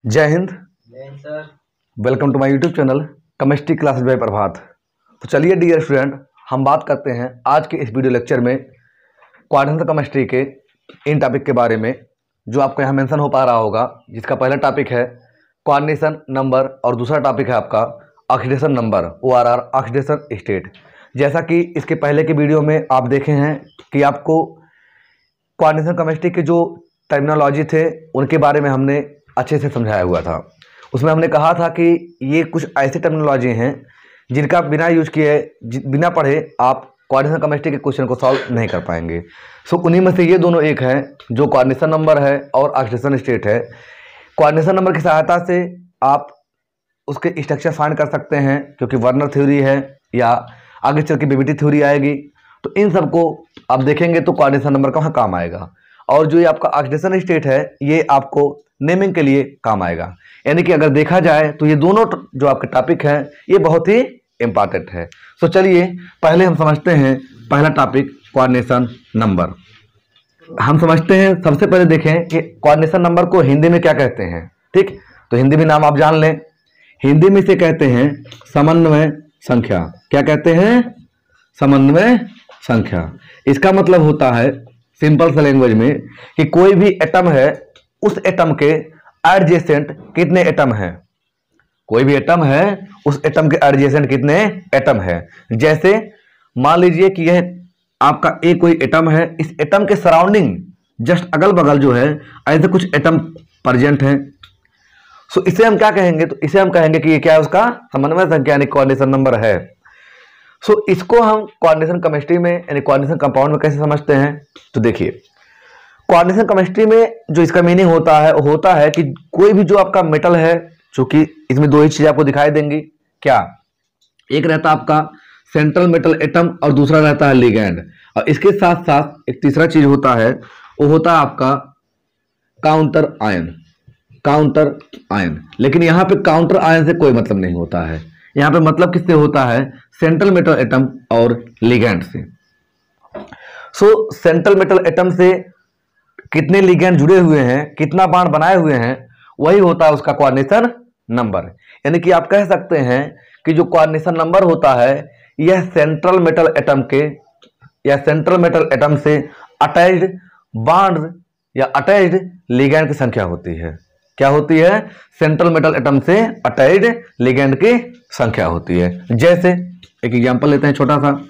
जय हिंद। Sir. Welcome to my YouTube channel chemistry classes by Prabhat. तो चलिए डियर स्टूडेंट, हम बात करते हैं आज के इस वीडियो लेक्चर में कोऑर्डिनेशन केमिस्ट्री के इन टॉपिक के बारे में, जो आपको यहाँ मेंशन हो पा रहा होगा, जिसका पहला टॉपिक है कोऑर्डिनेशन नंबर और दूसरा टॉपिक है आपका oxidation number ORR oxidation state. जैसा कि इसके पहले के वीडियो में आप देखे हैं कि आपको कोऑर्डिनेशन केमिस्ट्री के जो टर्मिनोलॉजी थे उनके बारे में हमने अच्छे से समझाया हुआ था। उसमें हमने कहा था कि ये कुछ ऐसे टर्मिनोलॉजी हैं जिनका बिना यूज किए, बिना पढ़े आप कोऑर्डिनेशन केमिस्ट्री के क्वेश्चन को सॉल्व नहीं कर पाएंगे। सो उन्हीं में से ये दोनों एक हैं, जो कोऑर्डिनेशन नंबर है और ऑक्सीडेशन स्टेट है। कोऑर्डिनेशन नंबर की सहायता से आप उसके स्ट्रक्चर फाइंड कर सकते हैं, क्योंकि वर्नर थ्योरी है या आगे चल के बीबीटी थ्योरी आएगी। तो इन सबको आप देखेंगे तो कोऑर्डिनेशन नंबर कहाँ काम आएगा। और जो ये आपका ऑक्सीडेशन स्टेट है ये आपको नेमिंग के लिए काम आएगा। यानी कि अगर देखा जाए तो ये दोनों जो आपके टॉपिक हैं ये बहुत ही इंपॉर्टेंट है। सो चलिए पहले हम समझते हैं पहला टॉपिक कोऑर्डिनेशन नंबर। हम समझते हैं, सबसे पहले देखें कि कोऑर्डिनेशन नंबर को हिंदी में क्या कहते हैं। ठीक, तो हिंदी में नाम आप जान लें। हिंदी में से कहते हैं समन्वय संख्या। क्या कहते हैं? समन्वय संख्या। इसका मतलब होता है सिंपल सा लैंग्वेज में कि कोई भी एटम है, उस एटम के एडजेसेंट कितने एटम हैं। कोई भी एटम है, उस एटम के एडजेसेंट कितने एटम है। जैसे मान लीजिए कि यह आपका एक कोई एटम है, इस एटम के सराउंडिंग जस्ट अगल बगल जो है ऐसे कुछ एटम प्रेजेंट हैं। सो इसे हम क्या कहेंगे? तो इसे हम कहेंगे कि ये क्या है, उसका समन्वय संख्या यानी कोऑर्डिनेशन नंबर है। सो इसको हम कोऑर्डिनेशन केमिस्ट्री में यानी कोऑर्डिनेशन कंपाउंड में कैसे समझते हैं? तो देखिए, कोऑर्डिनेशन केमिस्ट्री में जो इसका मीनिंग होता है कि कोई भी जो आपका मेटल है, चूंकि इसमें दो ही चीज आपको दिखाई देंगी। क्या? एक रहता है आपका सेंट्रल मेटल एटम और दूसरा रहता है लिगैंड। और इसके साथ साथ एक तीसरा चीज होता है, वो होता है आपका काउंटर आयन। काउंटर आयन, लेकिन यहाँ पे काउंटर आयन से कोई मतलब नहीं होता है। यहाँ पे मतलब किससे होता है? सेंट्रल मेटल एटम और लिगैंड से। सो सेंट्रल मेटल एटम से कितने लिगैंड जुड़े हुए हैं, कितना बॉन्ड बनाए हुए हैं, वही होता है उसका कोऑर्डिनेशन नंबर। यानी कि आप कह सकते हैं कि जो कोऑर्डिनेशन नंबर होता है यह सेंट्रल मेटल एटम के या सेंट्रल मेटल एटम से अटैच्ड बॉन्ड या अटैच्ड लिगैंड की संख्या होती है। क्या होती है? सेंट्रल मेटल एटम से अटैच्ड लिगैंड की संख्या होती है। जैसे एक एग्जांपल लेते हैं छोटा सा।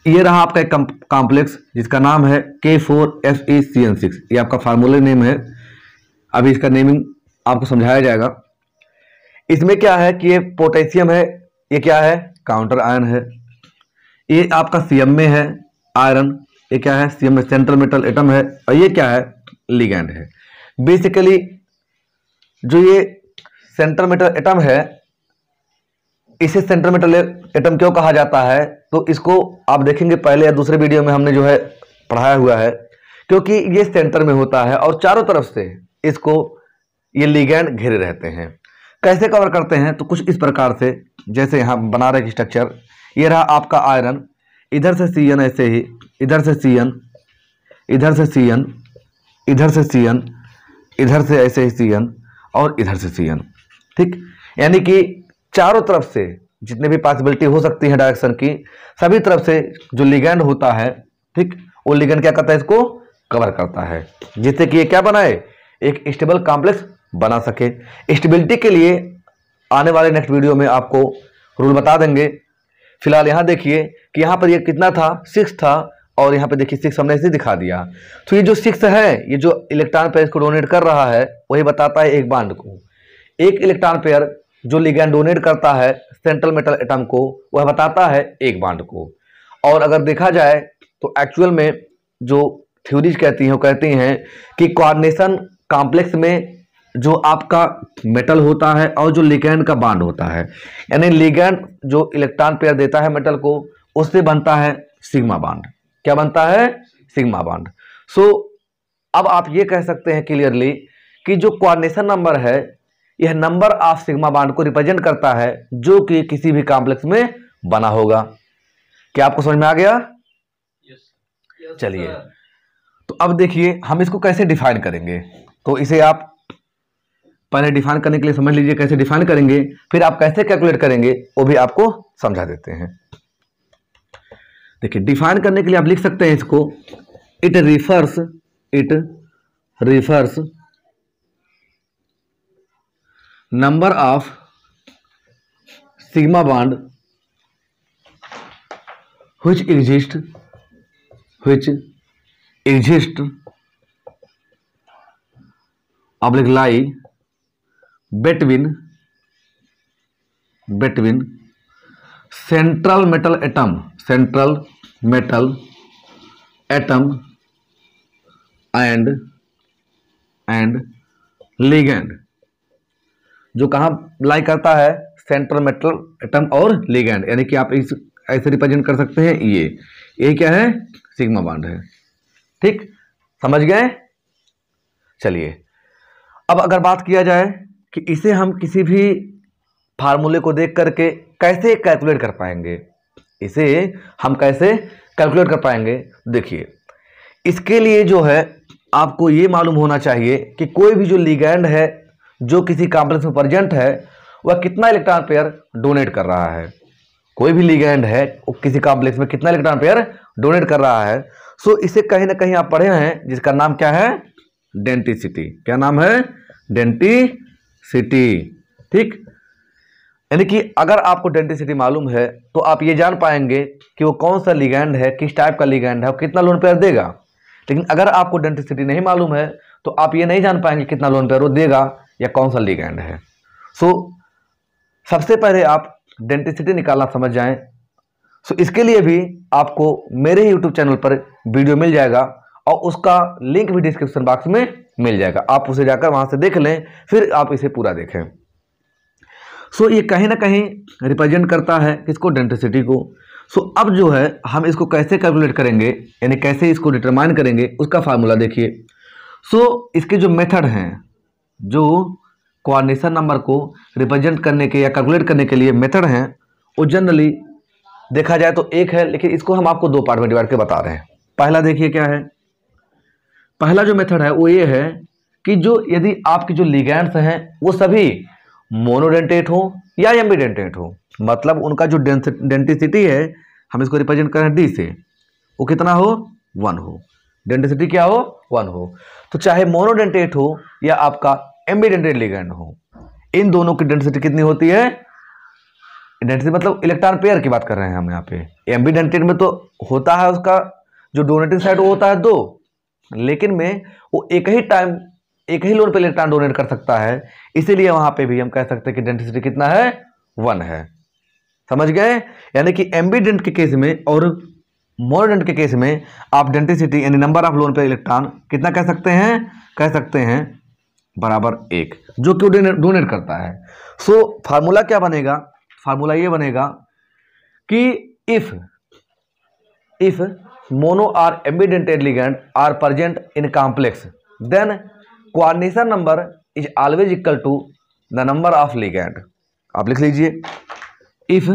ये रहा आपका एक कॉम्प्लेक्स जिसका नाम है K4FeCN6। ये आपका फार्मूला नेम है। अभी इसका नेमिंग आपको समझाया जाएगा। इसमें क्या है कि ये पोटेशियम है, ये क्या है? काउंटर आयन है। ये आपका सीएम में है आयरन, ये क्या है? सीएम में सेंट्रल मेटल एटम है। और ये क्या है? लिगैंड है। बेसिकली जो ये सेंट्रल मेटल एटम है, इसे सेंट्रल मेटल एटम क्यों कहा जाता है? तो इसको आप देखेंगे पहले या दूसरे वीडियो में हमने जो है पढ़ाया हुआ है, क्योंकि ये सेंटर में होता है और चारों तरफ से इसको ये लिगैंड घेरे रहते हैं। कैसे कवर करते हैं? तो कुछ इस प्रकार से, जैसे यहाँ बना रहे स्ट्रक्चर। ये रहा आपका आयरन, इधर से Cn, ऐसे ही इधर से Cn, इधर से Cn, इधर से Cn, इधर से ऐसे ही Cn और इधर से Cn। ठीक, यानी कि चारों तरफ से जितने भी पॉसिबिलिटी हो सकती है डायरेक्शन की, सभी तरफ से जो लिगैंड होता है, ठीक, वो लिगैंड क्या करता है? इसको कवर करता है, जिससे कि ये क्या बनाए? एक स्टेबल कॉम्प्लेक्स बना सके। स्टेबिलिटी के लिए आने वाले नेक्स्ट वीडियो में आपको रूल बता देंगे। फिलहाल यहाँ देखिए कि यहाँ पर ये कितना था? 6 था। और यहाँ पे देखिए 6 हमने इसे दिखा दिया। तो ये जो 6 है, ये जो इलेक्ट्रॉन पेयर इसको डोनेट कर रहा है, वही बताता है एक बॉन्ड को। एक इलेक्ट्रॉन पेयर जो लिगैंड डोनेट करता है सेंट्रल मेटल एटम को, वह बताता है एक बॉन्ड को। और अगर देखा जाए तो एक्चुअल में जो थ्योरीज कहती हैं, वो कहती हैं कि कोऑर्डिनेशन कॉम्प्लेक्स में जो आपका मेटल होता है और जो लिगैंड का बॉन्ड होता है, यानी लिगैंड जो इलेक्ट्रॉन पेयर देता है मेटल को, उससे बनता है सिग्मा बॉन्ड। क्या बनता है? Sigma bond. सो अब आप ये कह सकते हैं क्लियरली कि जो कोऑर्डिनेशन नंबर है, यह नंबर ऑफ सिग्मा बॉन्ड को रिप्रेजेंट करता है जो कि किसी भी कॉम्प्लेक्स में बना होगा। क्या आपको समझ में आ गया? चलिए, तो अब देखिए हम इसको कैसे डिफाइन करेंगे। तो इसे आप पहले डिफाइन करने के लिए समझ लीजिए कैसे डिफाइन करेंगे, फिर आप कैसे कैलकुलेट करेंगे वो भी आपको समझा देते हैं। देखिए डिफाइन करने के लिए आप लिख सकते हैं इसको, it refers number of sigma bond which exist oblique lie between central metal atom and ligand, जो कहाँ लाई करता है, सेंट्रल मेटल एटम और लिगैंड, यानी कि आप इस ऐसे रिप्रेजेंट कर सकते हैं, ये क्या है, सिग्मा बॉन्ड है। ठीक, समझ गए। चलिए अब अगर बात किया जाए कि इसे हम किसी भी फार्मूले को देख करके कैसे कैलकुलेट कर पाएंगे, इसे हम कैसे कैलकुलेट कर पाएंगे, देखिए इसके लिए जो है आपको ये मालूम होना चाहिए कि कोई भी जो लिगैंड है जो किसी कॉम्प्लेक्स में प्रेजेंट है वह कितना इलेक्ट्रॉन पेयर डोनेट कर रहा है। कोई भी लिगैंड है वो किसी कॉम्प्लेक्स में कितना इलेक्ट्रॉन पेयर डोनेट कर रहा है। सो इसे कहीं ना कहीं आप पढ़े हैं, जिसका नाम क्या है, डेंसिटी। क्या नाम है, डेंसिटी। ठीक, यानी कि अगर आपको डेंसिटी मालूम है तो आप ये जान पाएंगे कि वो कौन सा लिगैंड है, किस टाइप का लिगैंड है, वो कितना लोन पेयर देगा। लेकिन अगर आपको डेंसिटी नहीं मालूम है तो आप ये नहीं जान पाएंगे कितना लोन पेयर वो देगा या कौन सा लिगैंड है। सो सबसे पहले आप डेंसिटी निकालना समझ जाएं। सो इसके लिए भी आपको मेरे ही यूट्यूब चैनल पर वीडियो मिल जाएगा और उसका लिंक भी डिस्क्रिप्शन बॉक्स में मिल जाएगा, आप उसे जाकर वहां से देख लें, फिर आप इसे पूरा देखें। सो ये कहीं ना कहीं रिप्रेजेंट करता है किसको, डेंसिटी को। सो अब जो है हम इसको कैसे कैलकुलेट करेंगे, यानी कैसे इसको डिटरमाइन करेंगे, उसका फार्मूला देखिए। सो इसके जो मेथड हैं, जो कोऑर्डिनेशन नंबर को रिप्रेजेंट करने के या कैलकुलेट करने के लिए मेथड हैं, वो जनरली देखा जाए तो एक है, लेकिन इसको हम आपको दो पार्ट में डिवाइड करके बता रहे हैं। पहला देखिए क्या है, पहला जो मेथड है वो ये है कि जो यदि आपके जो लिगैंड्स हैं वो सभी मोनोडेंटेट हो या एम्बीडेंटेट हो, मतलब उनका जो डेंसिटी है हम इसको रिप्रेजेंट करें डी से, वो कितना हो, 1 हो। डेंसिटी क्या हो, 1 हो। तो चाहे मोनोडेंटेट हो या आपका एम्बीडेंटेट लिगैंड हो, इन दोनों की डेंसिटी कितनी होती है, डेंसिटी मतलब इलेक्ट्रॉन पेयर की बात कर रहे हैं हम यहाँ पे। एम्बीडेंटेट में तो होता है उसका जो डोनेटिंग साइड वो होता है 2, लेकिन में वो एक ही लोन पे इलेक्ट्रॉन डोनेट कर सकता है, इसीलिए वहां पे भी हम कह सकते हैं कि डेंसिटी कितना है, 1 है। समझ गए। यानी कि एम्बीडेंट के केस में और मोनोडेंट के केस में आप डेंसिटी यानी नंबर ऑफ लोन पे इलेक्ट्रॉन कितना कह सकते हैं बराबर 1, जो कि डोनेट करता है। सो फार्मूला क्या बनेगा, फार्मूला ये बनेगा कि इफ मोनो और ambidentate ligand are present in complex then coordination number is always equal to the number of ligand. आप लिख लीजिए, इफ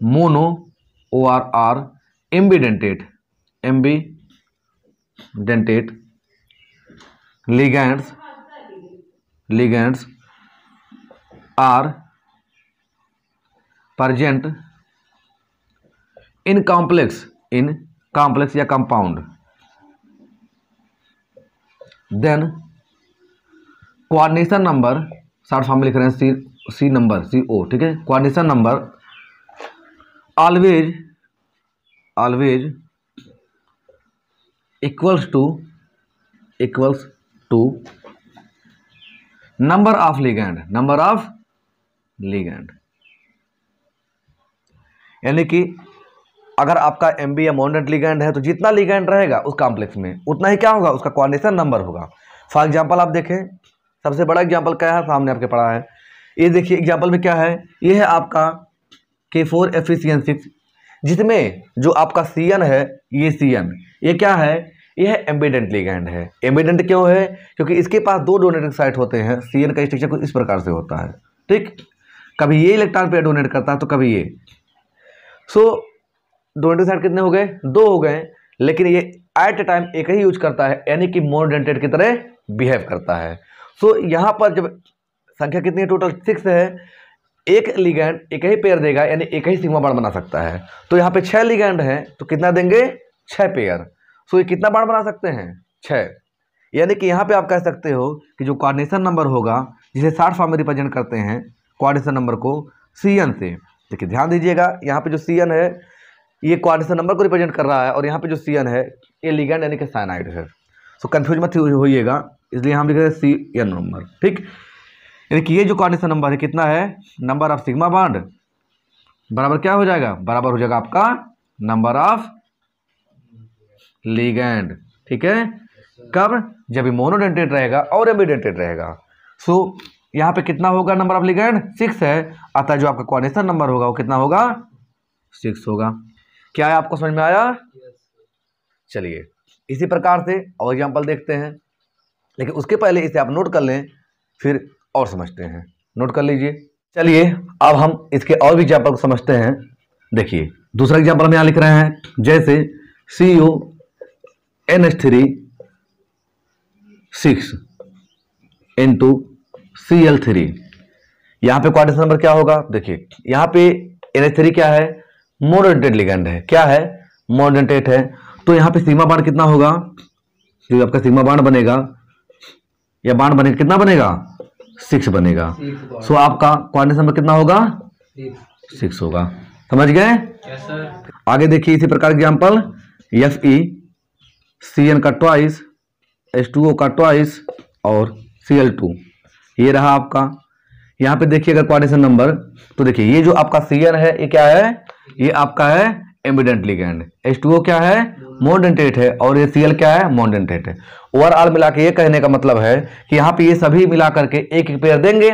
मोनो और or ambidentate ligands are present in complex या compound, then coordination number, short form में लिख रहे हैं C number, CO, ठीक है। Coordination number always equals to number of ligand. यानी कि अगर आपका एमबी या मोनोडेंट लिगैंड है तो जितना लिगैंड रहेगा उस कॉम्प्लेक्स में उतना ही क्या होगा, उसका कोऑर्डिनेशन नंबर होगा। फॉर एग्जांपल आप देखें, सबसे बड़ा एग्जांपल क्या है, सामने आपके पड़ा है, ये देखिए एग्जांपल में क्या है, ये है आपका K4FeCN6, जिसमें जो आपका CN है, ये CN, ये क्या है, ये है एम्बीडेंट लिगैंड है। एम्बीडेंट क्यों है, क्योंकि इसके पास 2 डोनेटिंग साइट होते हैं। CN का स्ट्रक्चर कुछ इस प्रकार से होता है, ठीक। कभी ये इलेक्ट्रॉन पेयर डोनेट करता है तो कभी ये। सो डोनेटिंग साइड कितने हो गए, 2 हो गए, लेकिन ये एट ए टाइम एक ही यूज करता है, यानी कि मोनोडेंटेट की तरह बिहेव करता है। सो यहाँ पर जब संख्या कितनी है, टोटल 6 है, एक लिगैंड एक ही पेयर देगा, यानी एक ही सिग्मा बॉन्ड बना सकता है। तो यहाँ पे 6 लिगैंड है तो कितना देंगे, 6 पेयर। सो ये कितना बॉन्ड बना सकते हैं, 6। यानी कि यहाँ पे आप कह सकते हो कि जो कोऑर्डिनेशन नंबर होगा, जिसे शॉर्ट फॉर्म में रिप्रेजेंट करते हैं कोऑर्डिनेशन नंबर को Cn से। देखिए ध्यान दीजिएगा, यहाँ पे जो Cn है ये कोऑर्डिनेशन नंबर को रिप्रेजेंट कर रहा है, और यहाँ पे जो Cn है ये लिगैंड यानी कि साइनाइड है। सो कंफ्यूज मत होइएगा, इसलिए हम लिख रहे हैं Cn नंबर, ठीक। यानी कि ये जो कोऑर्डिनेशन नंबर है कितना है, नंबर ऑफ सिग्मा बॉन्ड बराबर क्या हो जाएगा, बराबर हो जाएगा आपका नंबर ऑफ लिगैंड, ठीक है। कब, जब ये मोनोडेंटेट रहेगा और एम्बिडेंटेट रहेगा। सो यहाँ पे कितना होगा नंबर ऑफ लिगैंड, 6 है, अतः जो आपका कोऑर्डिनेशन नंबर होगा वो कितना होगा, 6 होगा। क्या है, आपको समझ में आया? चलिए इसी प्रकार से और एग्जाम्पल देखते हैं, लेकिन उसके पहले इसे आप नोट कर लें, फिर और समझते हैं। नोट कर लीजिए। चलिए अब हम इसके और भी एग्जाम्पल को समझते हैं। देखिए दूसरा एग्जाम्पल हम यहाँ लिख रहे हैं, जैसे CuNH3 6 इंटू Cl3। यहाँ पे कोऑर्डिनेशन नंबर क्या होगा, देखिए यहाँ पे NH3 क्या है, मोनोडेंटेट लिगैंड है। क्या है, मोनोडेंटेट है। तो यहाँ पे सिग्मा बॉन्ड कितना होगा, जो आपका सिग्मा बॉन्ड बनेगा या बॉन्ड बनेगा, कितना बनेगा, 6 बनेगा। सो आपका कोऑर्डिनेशन नंबर कितना होगा, 6 होगा। समझ गए? आगे देखिए इसी प्रकार एग्जाम्पल, FeCN का ट्वाइस, H2O का ट्वाइस और Cl2, ये रहा आपका। यहाँ पे देखिए अगर कोऑर्डिनेशन नंबर, तो देखिए ये जो आपका Cn है ये क्या है, ये आपका है एम्बिडेंट लिगैंड, H2O क्या है, मोनोडेंटेट है, और ये Cl क्या है, मोनोडेंटेट है। ओवरऑल मिला के ये कहने का मतलब है कि यहाँ पे ये सभी मिला करके एक एक पेयर देंगे,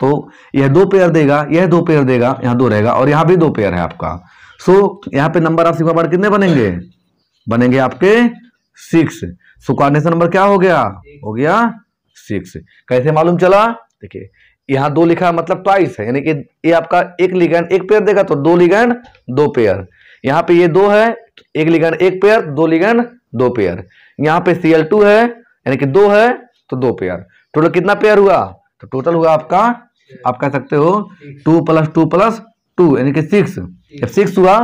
तो यह 2 पेयर देगा, यह 2 पेयर देगा, यहाँ 2 रहेगा, और यहाँ भी 2 पेयर है आपका। सो यहाँ पे नंबर ऑफ सिग्मा बॉन्ड कितने बनेंगे, बनेंगे आपके 6। सो कोऑर्डिनेशन नंबर क्या हो गया, हो गया 6। कैसे मालूम चला, देखिए यहाँ 2 लिखा है मतलब ट्वाइस है, यानी कि ये आपका एक लिगैंड एक पेयर देगा, तो 2 लिगैंड 2 पेयर। यहाँ पे ये 2 है, एक लिगैंड एक पेयर, 2 लिगैंड 2 पेयर। यहाँ पे Cl2 है, यानी कि 2 है तो 2 पेयर। टोटल कितना पेयर हुआ, तो टोटल हुआ आपका, आप कह सकते हो 2 + 2 + 2 यानी कि 6। जब 6 हुआ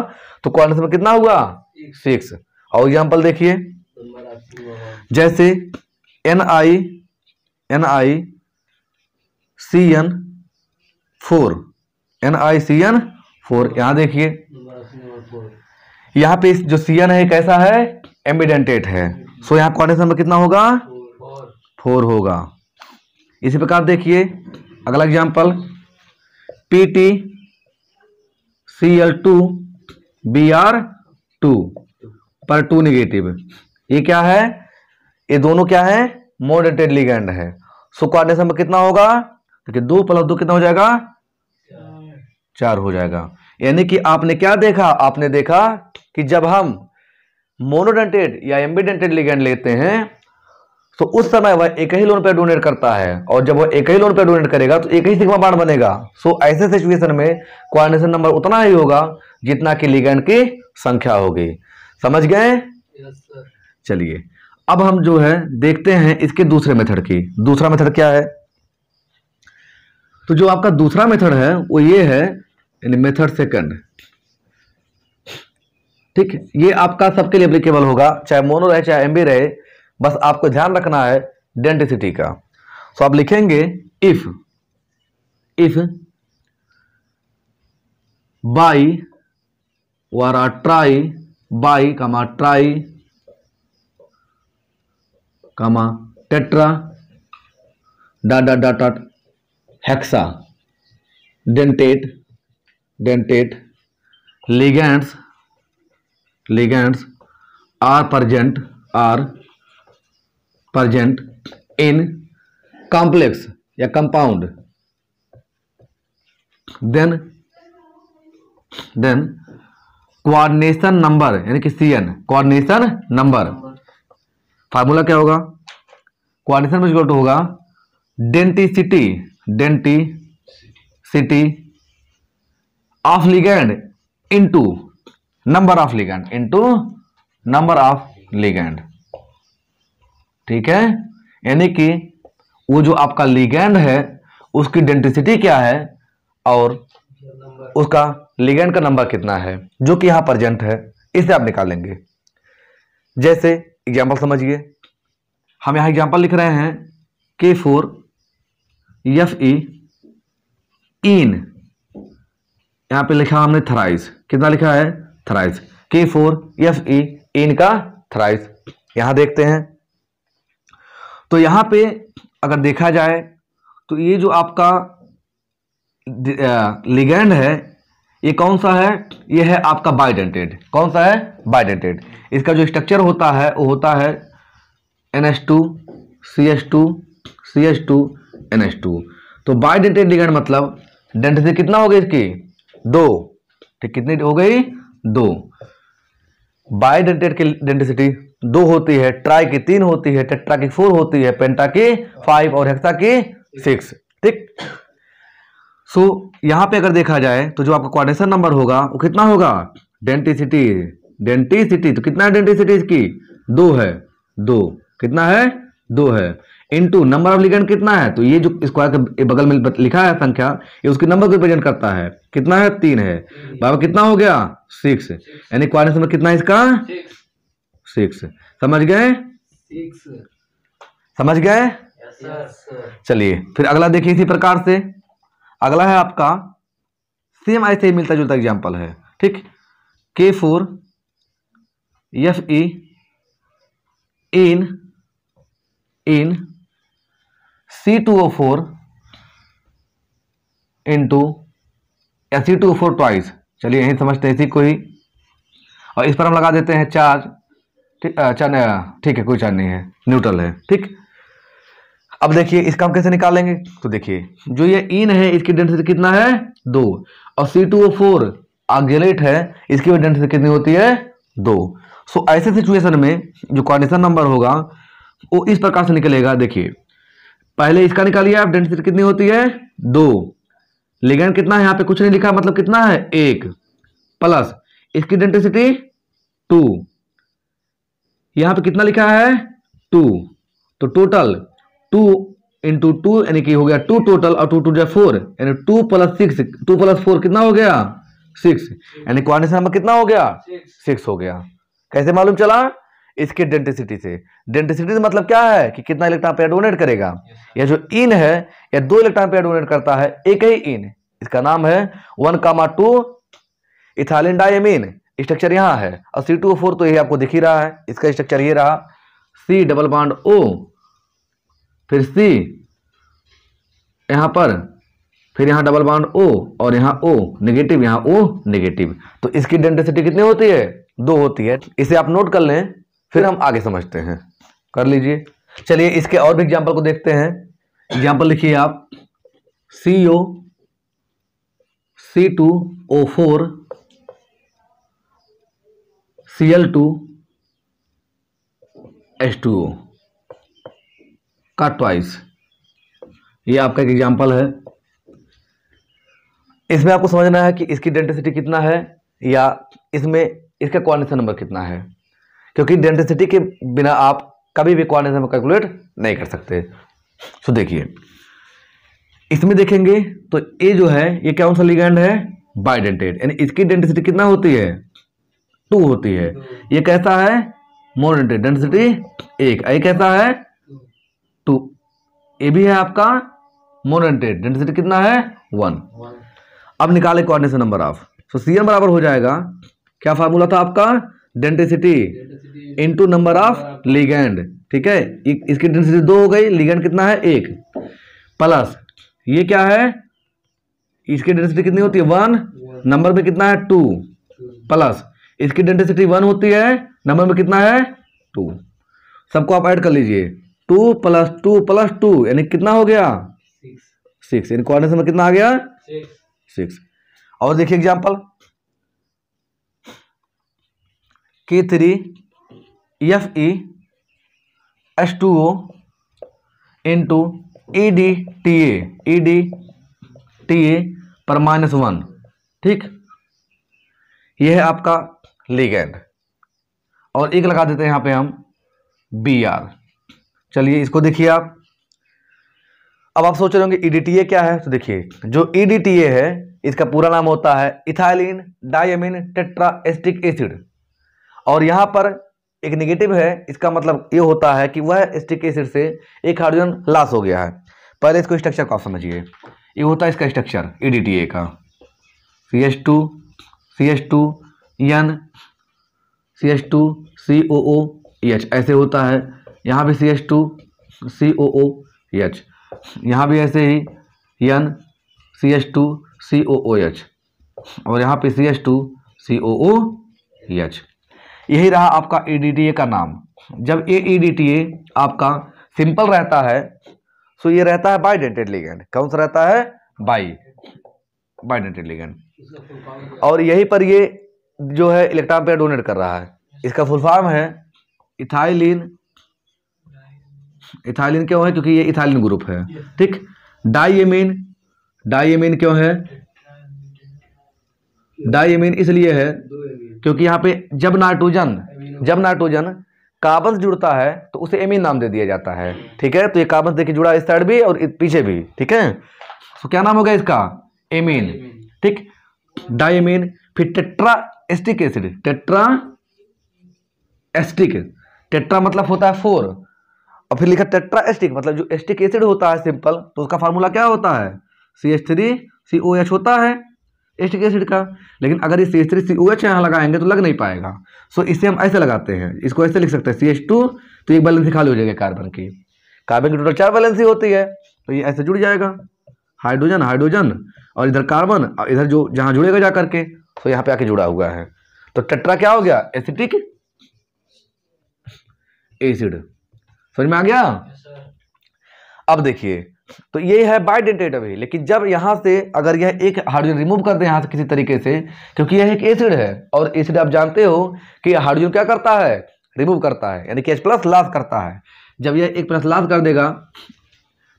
तो कोऑर्डिनेशन में कितना हुआ, 6। और एग्जांपल देखिए, जैसे NiCN4, यहाँ देखिए यहाँ पे जो Cn है कैसा है, एम्बिडेंटेट है। सो यहाँ कोऑर्डिनेशन नंबर कितना होगा, 4 होगा। इसी प्रकार देखिए अगला एग्जांपल, PtCl2Br2 पर 2 नेगेटिव, ये क्या है, ये दोनों क्या है, मोनोडेंटेट लिगैंड है। सो कोऑर्डिनेशन नंबर कितना होगा, देखिए 2 + 2 कितना हो जाएगा, 4 हो जाएगा। यानी कि आपने क्या देखा, आपने देखा कि जब हम मोनोडेंटेट या एम्बिडेंटेट लिगैंड लेते हैं तो उस समय वह एक ही लोन पेयर डोनेट करता है, और जब वह एक ही लोन पेयर डोनेट करेगा तो एक ही सिग्मा बॉन्ड बनेगा। सो ऐसे सिचुएशन में कोऑर्डिनेशन नंबर उतना ही होगा जितना कि लिगैंड की संख्या होगी। समझ गए? चलिए अब हम जो है देखते हैं इसके दूसरे मेथड की। दूसरा मेथड क्या है, तो जो आपका दूसरा मेथड है वो ये है, यानी मेथड सेकंड, ठीक। ये आपका सबके लिए एप्लीकेबल होगा, चाहे मोनो रहे चाहे एमबी रहे, बस आपको ध्यान रखना है डेंसिटी का। सो आप लिखेंगे इफ बाई वारा ट्राई बाई कमा ट्राई कमा tetra dot dot dot dot hexa dentate ligands are present in complex या compound, then coordination number यानी कि Cn, coordination number फार्मूला क्या होगा, कोऑर्डिनेशन में इक्वल टू होगा density of ligand into number of ligand, ठीक है। यानी कि वो जो आपका लिगैंड है उसकी डेंसिटी क्या है और उसका लिगैंड का नंबर कितना है जो कि यहाँ प्रेजेंट है, इसे आप निकालेंगे। जैसे एग्जाम्पल समझिए, हम यहाँ एग्जाम्पल लिख रहे हैं K4Fe इन, यहाँ पे लिखा हमने थराइस, कितना लिखा है थराइस, K4Fe इन का थराइस। यहां देखते हैं तो यहां पे अगर देखा जाए तो ये जो आपका लिगैंड है ये कौन सा है, ये है आपका बाइडेंटेड। कौन सा है, बाइडेंटेड। इसका जो स्ट्रक्चर होता है वो होता है NH2 CH2 CH2 NH2। तो बाइडेंटेड लिगैंड मतलब डेंसिटी कितना हो गई इसकी 2, ठीक, कितनी हो गई 2। बाइडेंटेड की डेंसिटी 2 होती है, ट्राई की 3 होती है, टेट्रा की 4 होती है, पेंटा की 5 और हेक्सा की 6, ठीक। सो यहां पे अगर देखा जाए तो जो आपका कोऑर्डिनेशन नंबर होगा वो कितना होगा, डेंसिटी, डेंसिटी तो कितना है डेंसिटी इसकी 2 है, 2 कितना है 2 है, इनटू नंबर ऑफ लिगैंड कितना है, तो ये जो स्क्वायर के बगल में लिखा है संख्या ये उसके नंबर को रिप्रेजेंट करता है, कितना है 3 है, बाबा कितना हो गया 6, यानी कोऑर्डिनेशन नंबर कितना है इसका 6। समझ गए, समझ गए। चलिए फिर अगला देखिए इसी प्रकार से, अगला है आपका सेम ऐसे ही मिलता जुलता एग्जांपल है, ठीक। K4Fe इन C2O4 इंटू C2O4 ट्वाइस। चलिए यही समझते हैं इसी को ही, और इस पर हम लगा देते हैं चार्ज, ठीक है, कोई चार्ज नहीं है, न्यूट्रल है, ठीक। अब देखिए इसका हम कैसे निकालेंगे, तो देखिए जो ये इन है इसकी डेंसिटी कितना है 2 और C2O4 ऑक्जेलेट है इसकी डेंसिटी कितनी होती है 2। सो ऐसे सिचुएशन में जो कोऑर्डिनेशन नंबर होगा वो इस प्रकार से निकलेगा। देखिए पहले इसका निकालिए आप, डेंसिटी कितनी होती है 2, लिगैंड कितना है यहाँ पे कुछ नहीं लिखा, मतलब कितना है 1, प्लस इसकी डेंसिटी 2, यहाँ पे कितना लिखा है 2, तो टोटल 2 इंटू 2 यानी कि हो गया 2 टोटल, और 2 2 4 यानी 2 प्लस 6, 2 प्लस 4 कितना हो गया 6, यानी कोऑर्डिनेशन नंबर कितना हो गया 6 हो गया। कैसे मालूम चला, इसके डेंसिटी से। डेंसिटी से मतलब क्या है कि कितना इलेक्ट्रॉन पेयर डोनेट करेगा, या जो इन है या 2 इलेक्ट्रॉन पेयर डोनेट करता है एक ही इन, इसका नाम है 1,2 इथाइलिन डायमीन, स्ट्रक्चर यहाँ है, और C2O4 तो ये आपको दिख ही रहा है, इसका स्ट्रक्चर ये रहा, C डबल बॉन्ड O, फिर C यहां पर, फिर यहां डबल बॉन्ड O और यहां O नेगेटिव, यहां O नेगेटिव। तो इसकी डेंसिटी कितनी होती है 2 होती है। इसे आप नोट कर लें, फिर हम आगे समझते हैं, कर लीजिए। चलिए इसके और भी एग्जांपल को देखते हैं। एग्जांपल लिखिए आप, CO C2O4 Cl2 H2O का ट्वाइस, ये आपका एक एग्जांपल है। इसमें आपको समझना है कि इसकी डेंसिटी कितना है या इसमें इसका कोऑर्डिनेशन नंबर कितना है, क्योंकि डेंसिटी के बिना आप कभी भी कोऑर्डिनेशन नंबर कैलकुलेट नहीं कर सकते। तो देखिए इसमें देखेंगे तो ये जो है ये कौन सा लिगैंड है, बाइडेंटेड, यानी इसकी डेंसिटी कितना होती है 2 होती है। ये कैसा है मोनोडेंटेड, डेंसिटी 1, ये कैसा है 2, ये भी है आपका मोनोडेंटेड, डेंसिटी कितना है 1। अब निकाले कोऑर्डिनेशन नंबर ऑफ, तो CN बराबर हो जाएगा, क्या फार्मूला था आपका, density into number of ligand, ठीक है। इसकी डेंसिटी 2 हो गई, लिगैंड कितना है 1, प्लस ये क्या है, इसकी डेंसिटी कितनी होती है 1, नंबर में कितना है 2, प्लस इसकी डेंसिटी 1 होती है, नंबर में कितना है 2। सबको आप ऐड कर लीजिए, 2 प्लस 2 प्लस 2 यानी कितना हो गया 6, यानी कोऑर्डिनेशन में कितना आ गया 6। और देखिए example, K3Fe H2O into EDTA पर -1, ठीक। यह है आपका लिगैंड, और एक लगा देते हैं यहां पे हम Br। चलिए इसको देखिए आप, अब आप सोच रहे होंगे EDTA क्या है, तो देखिए जो EDTA है इसका पूरा नाम होता है ethylene diamine tetra acetic acid, और यहाँ पर एक नेगेटिव है, इसका मतलब ये होता है कि वह एसिटिक एसिड से एक हाइड्रोजन लॉस हो गया है। पहले इसको स्ट्रक्चर को आप समझिए, ये होता है इसका स्ट्रक्चर EDTA का CH2 CH2 N CH2 COOH ऐसे होता है, यहाँ भी CH2 COOH, यहाँ भी ऐसे ही N CH2 COOH, और यहाँ पे CH2 COOH। यही रहा आपका EDTA का नाम। जब ये EDTA आपका सिंपल रहता है तो ये रहता है बाइडेंटेड लिगेंड। कौन सा रहता है? Bidentate ligand. और यहीं पर ये जो है इलेक्ट्रॉन पेयर डोनेट कर रहा है। इसका फुल फॉर्म है इथाइलिन। इथाइलिन क्यों है? क्योंकि ये इथाइलिन ग्रुप है, ठीक। डाइएमीन, डाइएमीन क्यों है? डाइएमीन इसलिए है क्योंकि यहाँ पे जब नाइट्रोजन कार्बन से जुड़ता है तो उसे एमीन नाम दे दिया जाता है, ठीक है। तो ये कार्बन देखिए जुड़ा इस साइड भी और पीछे भी, ठीक है। तो क्या नाम होगा इसका? एमीन, ठीक। डाइएमीन। फिर tetra acetic acid, tetra acetic, tetra मतलब होता है 4, और फिर लिखा टेट्रा एसिटिक मतलब जो एसिटिक एसिड होता है सिंपल, तो उसका फार्मूला क्या होता है? CH3COH होता है एसिटिक एसिड का। लेकिन अगर ये CH3COH यहाँ लगाएंगे तो लग नहीं पाएगा, सो इसे हम ऐसे लगाते हैं, इसको ऐसे लिख सकते हैं CH2, तो एक बैलेंसी खाली हो जाएगी कार्बन की। कार्बन की टोटल 4 बैलेंसी होती है, तो ये ऐसे जुड़ जाएगा, हाइड्रोजन हाइड्रोजन और इधर कार्बन, और इधर जो जहाँ जुड़ेगा जा करके तो यहाँ पे आके जुड़ा हुआ है। तो टेट्रा क्या हो गया? Acetic acid. समझ में आ गया? अब देखिए, तो ये है बाइडेंटेड अभी। लेकिन जब यहां से अगर यह एक हाइड्रोजन रिमूव कर दे यहां से किसी तरीके से, क्योंकि यह एक एसिड है और एसिड आप जानते हो कि हाइड्रोजन क्या करता है? रिमूव करता है, यानी कि H+ लॉस करता है। जब यह एक प्लस लॉस कर देगा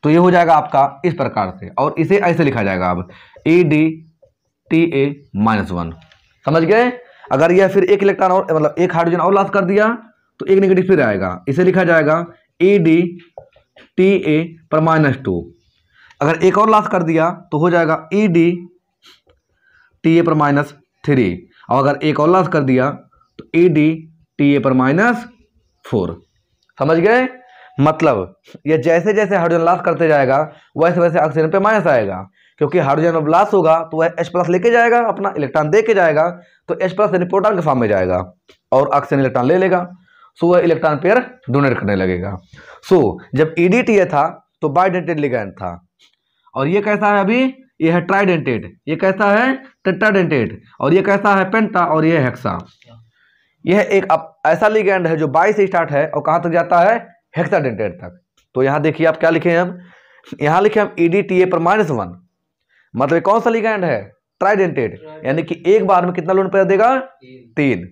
तो ये हो जाएगा आपका इस प्रकार से, और इसे ऐसे लिखा जाएगा अब EDTA-1। समझ गए? अगर यह फिर एक इलेक्ट्रॉन और मतलब एक हाइड्रोजन और लॉस कर दिया तो एक नेगेटिव फिर आएगा, इसे लिखा जाएगा EDTA पर -2। अगर एक और लॉस कर दिया तो हो जाएगा EDTA पर -3, और अगर एक और लॉस कर दिया तो EDTA पर -4। समझ गए? मतलब ये जैसे जैसे हाइड्रोजन लॉस करते जाएगा वैसे वैसे ऑक्सीजन पे माइनस आएगा, क्योंकि हाइड्रोजन अब लॉस होगा तो वह H+ लेके जाएगा, अपना इलेक्ट्रॉन दे के जाएगा, तो H+ यानी प्रोटॉन के फॉर्म में जाएगा और ऑक्सीजन इलेक्ट्रॉन ले लेगा, सो वह इलेक्ट्रॉन पेयर डोनेट करने लगेगा। सो जब EDTA था तो बाइडेंटेड लिगैंड था, और ये कैसा है अभी? ये है ट्राइडेंटेड, ये कैसा है? टेट्राडेंटेड, और ये कैसा है? पेंटा, और ये हेक्सा। यह एक ऐसा लिगैंड है जो 22 से स्टार्ट है और कहां तक जाता है? हेक्साडेंटेड तक। तो यहां देखिए आप क्या लिखे हैं, हम यहां लिखे हम EDTA पर -1, मतलब कौन सा लिगैंड है? ट्राइडेंटेड, यानी कि एक बार में कितना लोन पेयर देगा? 3।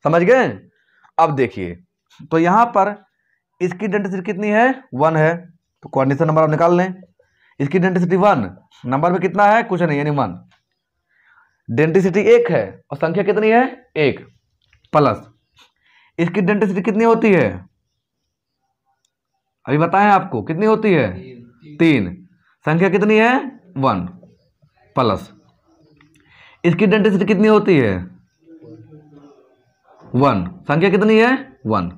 समझ गए? अब देखिए, तो यहां पर इसकी डेंसिटी कितनी है? 1 है, तो कोऑर्डिनेशन नंबर आप निकाल लें। इसकी डेंसिटी 1, नंबर में कितना है? कुछ नहीं, यानी 1। डेंसिटी 1 है और संख्या कितनी है? 1 प्लस इसकी डेंसिटी कितनी होती है? अभी बताएं आपको कितनी होती है? 3। संख्या कितनी है? 1 प्लस इसकी डेंसिटी कितनी होती है? 1। संख्या कितनी है? 1।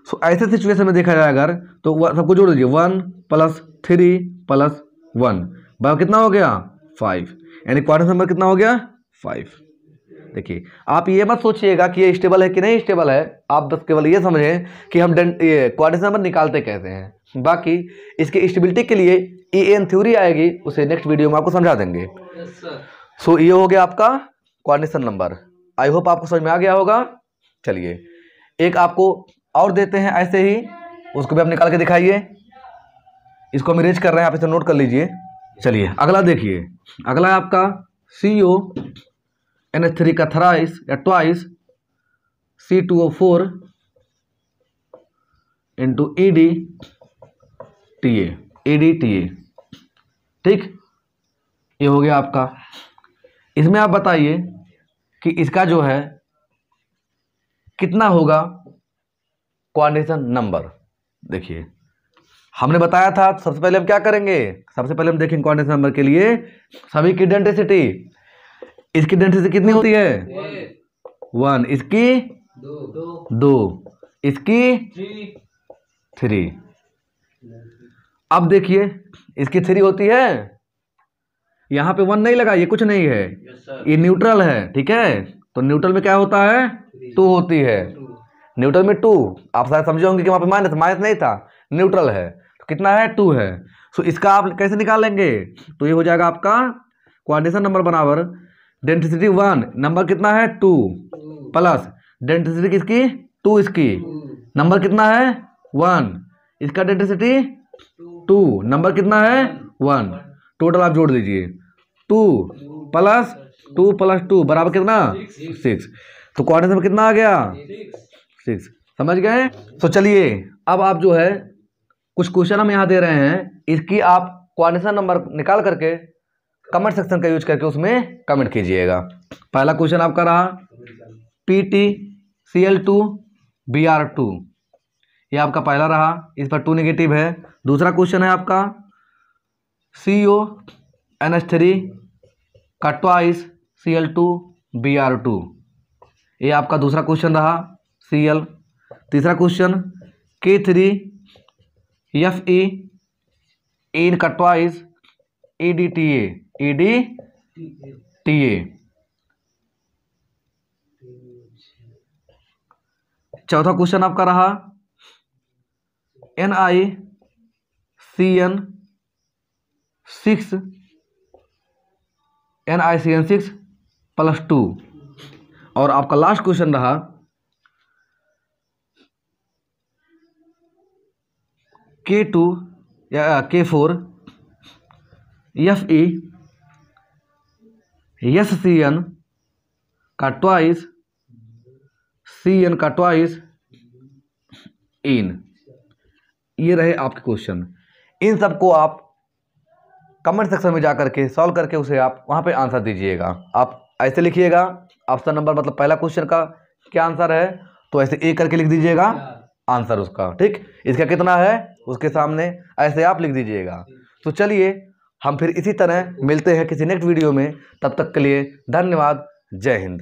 सो ऐसे सिचुएशन में देखा जाए अगर, तो सबको जोड़ दीजिए, 1 + 3 + 1 बराबर कितना हो गया? 5, यानी क्वाड्रेंट नंबर कितना हो गया? 5। देखिए, आप ये मत सोचिएगा कि ये स्टेबल है कि नहीं स्टेबल है, आप बस केवल ये समझें कि हम ये क्वाड्रेंट नंबर निकालते कैसे हैं। बाकी इसकी स्टेबिलिटी के लिए EN थ्योरी आएगी, उसे नेक्स्ट वीडियो में आपको समझा देंगे। सो ये हो गया आपका क्वाड्रेंट नंबर। आई होप आपको समझ में आ गया होगा। चलिए एक आपको और देते हैं ऐसे ही, उसको भी आप निकाल के दिखाइए। इसको हम इरेज कर रहे हैं, आप इसे नोट कर लीजिए। चलिए अगला देखिए, अगला है आपका CONH3 का थ्राइस या ट्वाइस C2O4 इंटू EDTA, ठीक। ये हो गया आपका। इसमें आप बताइए कि इसका जो है कितना होगा कोऑर्डिनेशन नंबर। देखिए हमने बताया था। सबसे पहले हम क्या करेंगे, सबसे पहले हम देखेंगे कोऑर्डिनेट नंबर के लिए सभी की डेंसिटी। इसकी डेंसिटी कितनी होती है 1, इसकी 2, इसकी 3। अब देखिए इसकी 3 होती है, यहां पे 1 नहीं लगा, ये कुछ नहीं है, ये न्यूट्रल है, ठीक है। तो न्यूट्रल में क्या होता है 2 होती है, न्यूट्रल में 2। आप शायद समझे होंगे कि वहां पे माइनस नहीं था, न्यूट्रल है, तो कितना है 2 है। सो इसका आप कैसे निकालेंगे, तो ये हो जाएगा आपका कोऑर्डिनेशन नंबर बराबर डेंसिटी 1, नंबर कितना है 2 प्लस डेंसिटी किसकी 2, इसकी नंबर कितना है 1, इसका डेंसिटी 2, नंबर कितना है 1। टोटल आप जोड़ दीजिए 2 प्लस 2 बराबर कितना 6। तो कोऑर्डिनेशन में कितना आ गया 6। समझ गए। तो चलिए अब आप जो है कुछ क्वेश्चन हम यहाँ दे रहे हैं, इसकी आप कोऑर्डिनेशन नंबर निकाल करके कमेंट सेक्शन का यूज करके उसमें कमेंट कीजिएगा। पहला क्वेश्चन आपका रहा PtCl2 Br2, ये आपका पहला रहा, इस पर 2 नेगेटिव है। दूसरा क्वेश्चन है आपका CONH3 का ट्वाइस Cl2 Br2, ये आपका दूसरा क्वेश्चन रहा Cl। तीसरा क्वेश्चन K3Fe इन का ट्वाइस EDTA। चौथा क्वेश्चन आपका रहा NiCN6 प्लस 2। और आपका लास्ट क्वेश्चन रहा K2 या K4 Fe SCN का ट्वाइस CN का ट्वाइस इन। ये रहे आपके क्वेश्चन। इन सबको आप कमेंट सेक्शन में जा करके सॉल्व करके उसे आप वहाँ पे आंसर दीजिएगा। आप ऐसे लिखिएगा ऑप्शन नंबर, मतलब पहला क्वेश्चन का क्या आंसर है, तो ऐसे ए करके लिख दीजिएगा आंसर उसका, ठीक। इसका कितना है उसके सामने ऐसे आप लिख दीजिएगा। तो चलिए हम फिर इसी तरह मिलते हैं किसी नेक्स्ट वीडियो में, तब तक के लिए धन्यवाद। जय हिंद।